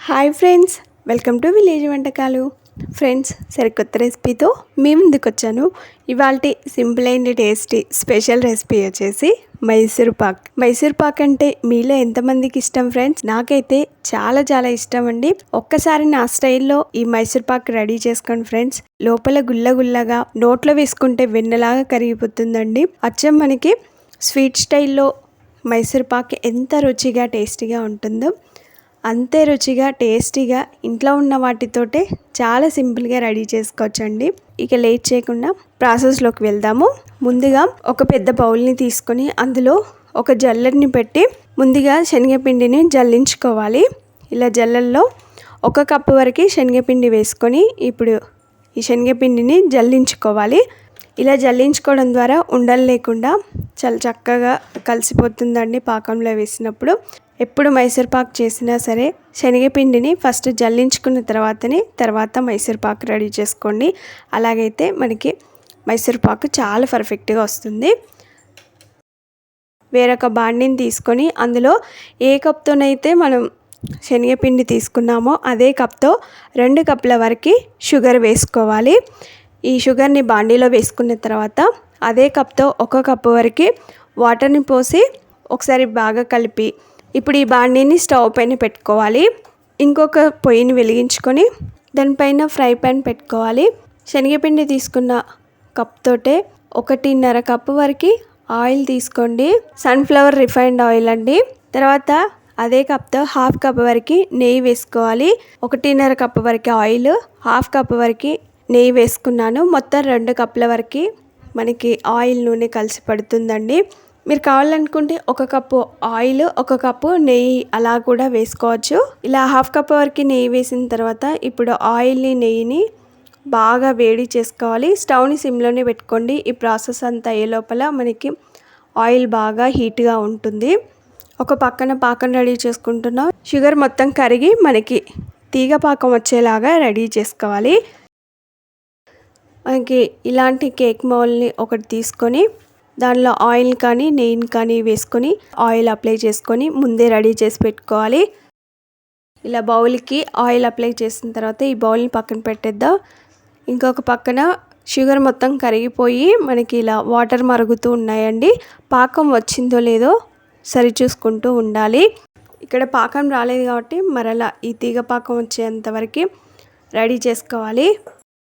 Hi friends, welcome to village వంటకాలు. Friends, సరికొత్త రెసిపీతో మీ ముందుకు వచ్చాను. ఇవాళ simple and tasty special recipe వచ్చేసి మైసూర్ పాక్ అంటే మీలో ఎంతమందికి ఇష్టం ఫ్రెండ్స్? నాకైతే చాలా చాలా ఇష్టం అండి. ఒక్కసారి నా స్టైల్లో ఈ మైసూర్ పాక్ రెడీ చేసుకోండి ఫ్రెండ్స్. లోపల గుల్లగా నోట్లో వేసుకుంటే వెన్నలాగా కరిగిపోతుందండి. అచ్చం మనకి స్వీట్ స్టైల్లో మైసూర్ పాక్ ఎంత రుచిగా టేస్టీగా ఉంటుందో అంతే రుచిగా టేస్టీగా ఇంట్లో ఉన్న వాటితోటే చాలా సింపుల్గా రెడీ చేసుకోవచ్చండి. ఇక లేట్ చేయకుండా ప్రాసెస్లోకి వెళ్దాము. ముందుగా ఒక పెద్ద బౌల్ని తీసుకొని అందులో ఒక జల్లెడని పెట్టి ముందుగా శనగపిండిని జల్లించుకోవాలి. ఇలా జల్లెల్లో 1 కప్పు వరకు శనగపిండి వేసుకొని ఇప్పుడు ఈ శనగపిండిని జల్లించుకోవాలి. ఇలా జల్లించుకోవడం ద్వారా ఉండలు లేకుండా చాలా చక్కగా కలిసిపోతుందండి పాకంలో వేసినప్పుడు. ఎప్పుడు మైసూర్ పాక్ చేసినా సరే శనగపిండిని ఫస్ట్ జల్లించుకున్న తర్వాత మైసూర్ పాక్ రెడీ చేసుకోండి. అలాగైతే మనకి మైసూర్ పాక్ చాలా పర్ఫెక్ట్గా వస్తుంది. వేరొక బాండిని తీసుకొని అందులో ఏ కప్తోనైతే మనం శనగపిండి తీసుకున్నామో అదే కప్తో 2 కప్పుల వరకు షుగర్ వేసుకోవాలి. ఈ షుగర్ని బాండీలో వేసుకున్న తర్వాత అదే కప్తో 1 కప్పు వరకు వాటర్ని పోసి ఒకసారి బాగా కలిపి ఇప్పుడు ఈ బాండీని స్టవ్ పైన పెట్టుకోవాలి. ఇంకొక పొయ్యిని వెలిగించుకొని దానిపైన ఫ్రై ప్యాన్ పెట్టుకోవాలి. శనగపిండి తీసుకున్న కప్తోటే 1.5 కప్పు వరకు ఆయిల్ తీసుకోండి. సన్ఫ్లవర్ రిఫైన్డ్ ఆయిల్ అండి. తర్వాత అదే కప్తో 1/2 కప్ వరకు నెయ్యి వేసుకోవాలి. 1.5 కప్పు వరకు ఆయిల్, 1/2 కప్ వరకు నెయ్యి వేసుకున్నాను. మొత్తం 2 కప్పుల వరకు మనకి ఆయిల్ నూనె కలిసి పడుతుందండి. మీరు కావాలనుకుంటే 1 కప్పు ఆయిల్, 1 కప్పు నెయ్యి అలా కూడా వేసుకోవచ్చు. ఇలా 1/2 కప్ వరకు నెయ్యి వేసిన తర్వాత ఇప్పుడు ఆయిల్ని నెయ్యిని బాగా వేడి చేసుకోవాలి. స్టవ్ని సిమ్లోనే పెట్టుకోండి. ఈ ప్రాసెస్ అంతా అయ్యే లోపల మనకి ఆయిల్ బాగా హీట్గా ఉంటుంది. ఒక పక్కన పాకం రెడీ చేసుకుంటున్నాం. షుగర్ మొత్తం కరిగి మనకి తీగ పాకం వచ్చేలాగా రెడీ చేసుకోవాలి. మనకి ఇలాంటి కేక్ మౌల్ని ఒకటి తీసుకొని దానిలో ఆయిల్ కానీ నెయ్యిని కానీ వేసుకొని ఆయిల్ అప్లై చేసుకొని ముందే రెడీ చేసి పెట్టుకోవాలి. ఇలా బౌల్కి ఆయిల్ అప్లై చేసిన తర్వాత ఈ బౌల్ని పక్కన పెట్టేద్దాం. ఇంకొక పక్కన షుగర్ మొత్తం కరిగిపోయి మనకి ఇలా వాటర్ మరుగుతూ ఉన్నాయండి. పాకం వచ్చిందో లేదో సరి చూసుకుంటూ ఉండాలి. ఇక్కడ పాకం రాలేదు కాబట్టి మరలా ఈ తీగ పాకం వచ్చేంత వరకు రెడీ చేసుకోవాలి.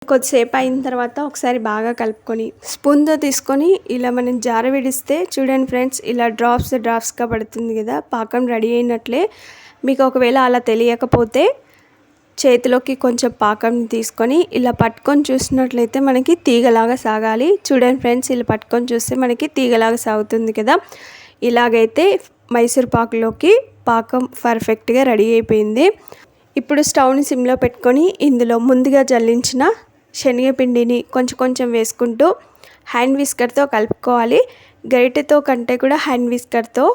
కొద్దిసేపు అయిన తర్వాత ఒకసారి బాగా కలుపుకొని స్పూన్తో తీసుకొని ఇలా మనం జార విడిస్తే చూడండి ఫ్రెండ్స్, ఇలా డ్రాప్స్గా పడుతుంది కదా, పాకం రెడీ అయినట్లే. మీకు ఒకవేళ అలా తెలియకపోతే చేతిలోకి కొంచెం పాకం తీసుకొని ఇలా పట్టుకొని చూసినట్లయితే మనకి తీగలాగా సాగాలి. చూడండి ఫ్రెండ్స్, ఇలా పట్టుకొని చూస్తే మనకి తీగలాగా సాగుతుంది కదా. ఇలాగైతే మైసూర్ పాకులోకి పాకం పర్ఫెక్ట్గా రెడీ అయిపోయింది. ఇప్పుడు స్టవ్ని సిమ్లో పెట్టుకొని ఇందులో ముందుగా జల్లించిన శనగపిండిని కొంచెం వేసుకుంటూ హ్యాండ్ విస్కర్తో కలుపుకోవాలి. గరిటెతో కంటే కూడా హ్యాండ్ విస్కర్తో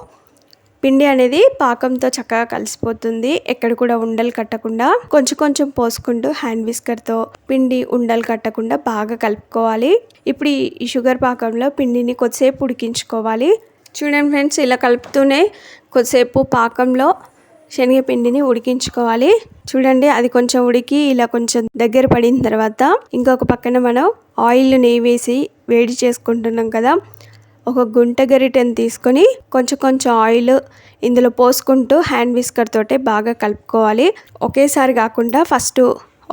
పిండి అనేది పాకంతో చక్కగా కలిసిపోతుంది. ఎక్కడ కూడా ఉండలు కట్టకుండా కొంచెం పోసుకుంటూ హ్యాండ్ విస్కర్తో పిండి ఉండలు కట్టకుండా బాగా కలుపుకోవాలి. ఇప్పుడు ఈ షుగర్ పాకంలో పిండిని కొద్దిసేపు ఉడికించుకోవాలి. చూడండి ఫ్రెండ్స్, ఇలా కలుపుతూనే కొద్దిసేపు పాకంలో శనగపిండిని ఉడికించుకోవాలి. చూడండి, అది కొంచెం ఉడికి ఇలా కొంచెం దగ్గర పడిన తర్వాత ఇంకొక పక్కన మనం ఆయిల్ నెయ్యి వేసి వేడి చేసుకుంటున్నాం కదా, ఒక గుంట గరిటెని తీసుకొని కొంచెం ఆయిల్ ఇందులో పోసుకుంటూ హ్యాండ్ విస్కర్ తోటే బాగా కలుపుకోవాలి. ఒకేసారి కాకుండా ఫస్ట్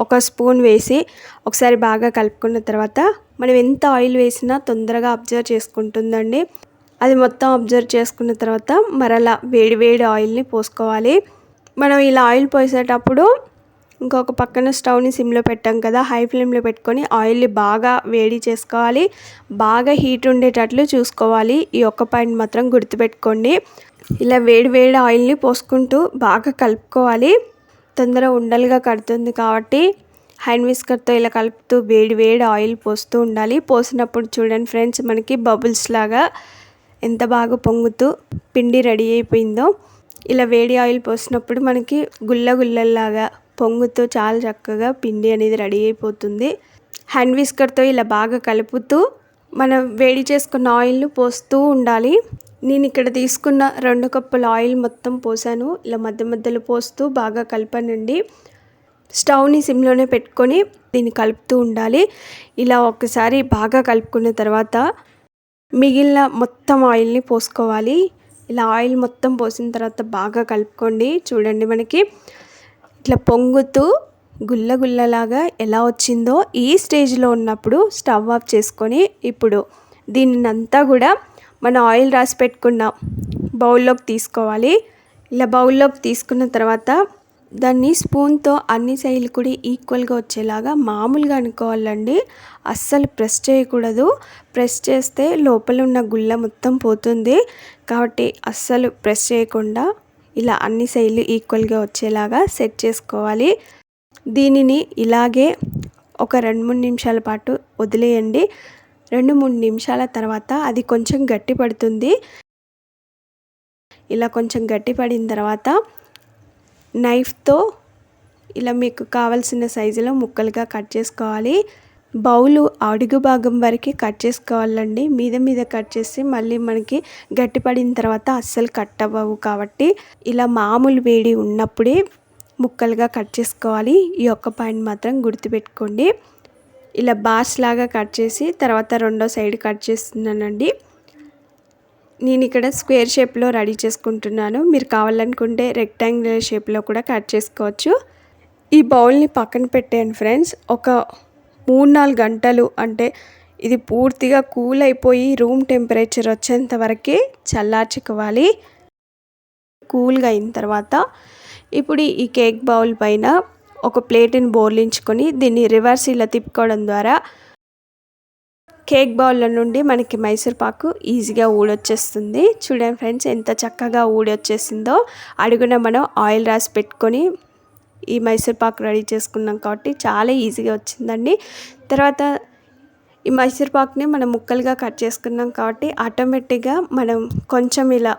1 స్పూన్ వేసి ఒకసారి బాగా కలుపుకున్న తర్వాత మనం ఎంత ఆయిల్ వేసినా తొందరగా అబ్జర్వ్ చేసుకుంటుందండి. అది మొత్తం అబ్జర్వ్ చేసుకున్న తర్వాత మరలా వేడి ఆయిల్ని పోసుకోవాలి. మనం ఇలా ఆయిల్ పోసేటప్పుడు ఇంకొక పక్కన స్టవ్ని సిమ్లో పెట్టాం కదా, హై ఫ్లేమ్లో పెట్టుకొని ఆయిల్ని బాగా వేడి చేసుకోవాలి. బాగా హీట్ ఉండేటట్లు చూసుకోవాలి. ఈ ఒక్క పాయింట్ మాత్రం గుర్తుపెట్టుకోండి. ఇలా వేడి ఆయిల్ని పోసుకుంటూ బాగా కలుపుకోవాలి. తొందరగా ఉండలుగా కడుతుంది కాబట్టి హ్యాండ్ విస్కర్తో ఇలా కలుపుతూ వేడి ఆయిల్ పోస్తూ ఉండాలి. పోసినప్పుడు చూడండి ఫ్రెండ్స్, మనకి బబుల్స్ లాగా ఎంత బాగా పొంగుతూ పిండి రెడీ అయిపోయిందో. ఇలా వేడి ఆయిల్ పోసినప్పుడు మనకి గుల్లలాగా పొంగుతూ చాలా చక్కగా పిండి అనేది రెడీ అయిపోతుంది. హ్యాండ్ విస్కర్తో ఇలా బాగా కలుపుతూ మనం వేడి చేసుకున్న ఆయిల్ను పోస్తూ ఉండాలి. నేను ఇక్కడ తీసుకున్న 2 కప్పుల ఆయిల్ మొత్తం పోసాను. ఇలా మధ్య మధ్యలో పోస్తూ బాగా కలపనండి. స్టవ్ని సిమ్లోనే పెట్టుకొని దీన్ని కలుపుతూ ఉండాలి. ఇలా ఒకసారి బాగా కలుపుకున్న తర్వాత మిగిలిన మొత్తం ఆయిల్ని పోసుకోవాలి. ఇలా ఆయిల్ మొత్తం పోసిన తర్వాత బాగా కలుపుకోండి. చూడండి మనకి ఇట్లా పొంగుతూ గుల్ల గుల్లలాగా ఎలా వచ్చిందో ఈ స్టేజ్లో ఉన్నప్పుడు స్టవ్ ఆఫ్ చేసుకొని ఇప్పుడు దీనినంతా కూడా మన ఆయిల్ రాసి పెట్టుకున్న బౌల్లోకి తీసుకోవాలి. ఇలా బౌల్లోకి తీసుకున్న తర్వాత దాన్ని స్పూన్తో అన్ని సైడ్లు కూడా ఈక్వల్గా వచ్చేలాగా మామూలుగా అనుకోవాలండి. అస్సలు ప్రెస్ చేయకూడదు. ప్రెస్ చేస్తే లోపల ఉన్న గుల్ల మొత్తం పోతుంది. కాబట్టి అస్సలు ప్రెస్ చేయకుండా ఇలా అన్ని సైడ్లు ఈక్వల్గా వచ్చేలాగా సెట్ చేసుకోవాలి. దీనిని ఇలాగే ఒక 2-3 నిమిషాల పాటు వదిలేయండి. 2-3 నిమిషాల తర్వాత అది కొంచెం గట్టి పడుతుంది. ఇలా కొంచెం గట్టి పడిన తర్వాత నైఫ్తో ఇలా మీకు కావాల్సిన సైజులో ముక్కలుగా కట్ చేసుకోవాలి. బౌలు అడుగు భాగం వరకు కట్ చేసుకోవాలండి. మీద మీద కట్ చేసి మళ్ళీ మనకి గట్టిపడిన తర్వాత అస్సలు కట్ అవ్వవు. కాబట్టి ఇలా మామూలు వేడి ఉన్నప్పుడే ముక్కలుగా కట్ చేసుకోవాలి. ఈ ఒక్క పాయింట్ మాత్రం గుర్తుపెట్టుకోండి. ఇలా బార్స్ లాగా కట్ చేసి తర్వాత రెండో సైడ్ కట్ చేస్తున్నానండి. నేను ఇక్కడ స్క్వేర్ షేప్లో రెడీ చేసుకుంటున్నాను. మీరు కావాలనుకుంటే రెక్టాంగులర్ షేప్లో కూడా కట్ చేసుకోవచ్చు. ఈ బౌల్ని పక్కన పెట్టాను ఫ్రెండ్స్. ఒక 3-4 గంటలు అంటే ఇది పూర్తిగా కూల్ అయిపోయి రూమ్ టెంపరేచర్ వచ్చేంత వరకే చల్లార్చుకోవాలి. కూల్గా అయిన తర్వాత ఇప్పుడు ఈ కేక్ బౌల్ పైన ఒక ప్లేట్ని బోర్లించుకొని దీన్ని రివర్స్ ఇలా తిప్పుకోవడం ద్వారా కేక్ బౌల్లో నుండి మనకి మైసూర్ పాకు ఈజీగా ఊడొచ్చేస్తుంది. చూడండి ఫ్రెండ్స్ ఎంత చక్కగా ఊడొచ్చేసిందో. అడుగున మనం ఆయిల్ రాసి పెట్టుకొని ఈ మైసూర్ పాకు రెడీ చేసుకున్నాం కాబట్టి చాలా ఈజీగా వచ్చిందండి. తర్వాత ఈ మైసూర్ పాకుని మనం ముక్కలుగా కట్ చేసుకున్నాం కాబట్టి ఆటోమేటిక్గా మనం కొంచెం ఇలా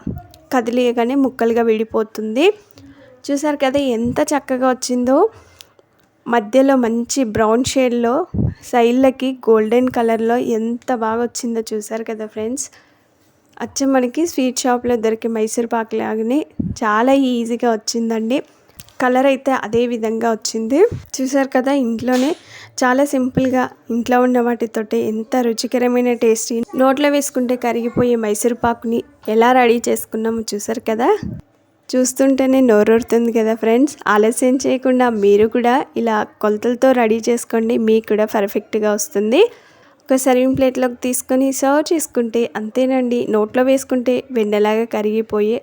కదిలియగానే ముక్కలుగా విడిపోతుంది. చూసారు కదా ఎంత చక్కగా వచ్చిందో. మధ్యలో మంచి బ్రౌన్ షేడ్లో సైడ్లకి గోల్డెన్ కలర్లో ఎంత బాగా వచ్చిందో చూసారు కదా ఫ్రెండ్స్. అచ్చం మనకి స్వీట్ షాప్లో దొరికే మైసూర్ పాక్ లాగానే చాలా ఈజీగా వచ్చిందండి. కలర్ అయితే అదే విధంగా వచ్చింది. చూసారు కదా ఇంట్లోనే చాలా సింపుల్గా ఇంట్లో ఉన్న వాటితోటి ఎంత రుచికరమైన టేస్టీ నోట్లో వేసుకుంటే కరిగిపోయే మైసూర్ పాక్ని ఎలా రెడీ చేసుకున్నామో చూసారు కదా. చూస్తుంటేనే నోరూరుతుంది కదా ఫ్రెండ్స్. ఆలస్యం చేయకుండా మీరు కూడా ఇలా కొలతలతో రెడీ చేసుకోండి. మీకు కూడా పర్ఫెక్ట్గా వస్తుంది. ఒక సర్వింగ్ ప్లేట్లోకి తీసుకొని సర్వ్ చేసుకుంటే అంతేనండి. నోట్లో వేసుకుంటే వెన్నెలాగా కరిగిపోయే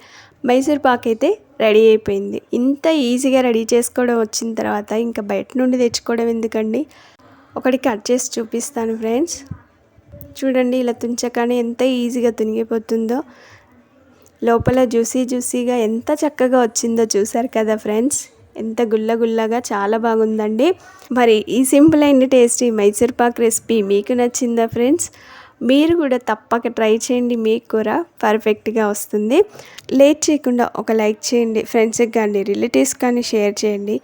మైసూర్ పాక్ అయితే రెడీ అయిపోయింది. ఇంత ఈజీగా రెడీ చేసుకోవడం వచ్చిన తర్వాత ఇంకా బయట నుండి తెచ్చుకోవడం ఎందుకండి. ఒకటి కట్ చేసి చూపిస్తాను ఫ్రెండ్స్. చూడండి ఇలా తుంచగానే ఎంత ఈజీగా తునిగిపోతుందో. లోపల జ్యూసీగా ఎంత చక్కగా వచ్చిందో చూసారు కదా ఫ్రెండ్స్. ఎంత గుల్లగా చాలా బాగుందండి. మరి ఈ simple and tasty Mysore Pak recipe మీకు నచ్చిందా ఫ్రెండ్స్? మీరు కూడా తప్పక ట్రై చేయండి. మీకు కూడా పర్ఫెక్ట్గా వస్తుంది. లేట్ చేయకుండా ఒక లైక్ చేయండి. ఫ్రెండ్స్కి కానీ రిలేటివ్స్ కానీ షేర్ చేయండి.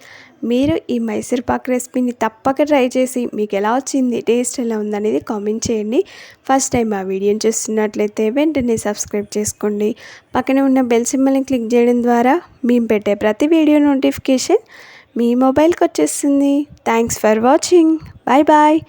మీరు ఈ మైసూర్ పాక్ రెసిపీని తప్పక ట్రై చేసి మీకు ఎలా వచ్చింది, టేస్ట్ ఎలా ఉందనేది కామెంట్ చేయండి. ఫస్ట్ టైం ఆ వీడియోని చూస్తున్నట్లయితే వెంటనే సబ్స్క్రైబ్ చేసుకోండి. పక్కనే ఉన్న బెల్ సింబల్ని క్లిక్ చేయడం ద్వారా మేము పెట్టే ప్రతి వీడియో నోటిఫికేషన్ మీ మొబైల్కి వచ్చేస్తుంది. Thanks for watching. Bye bye.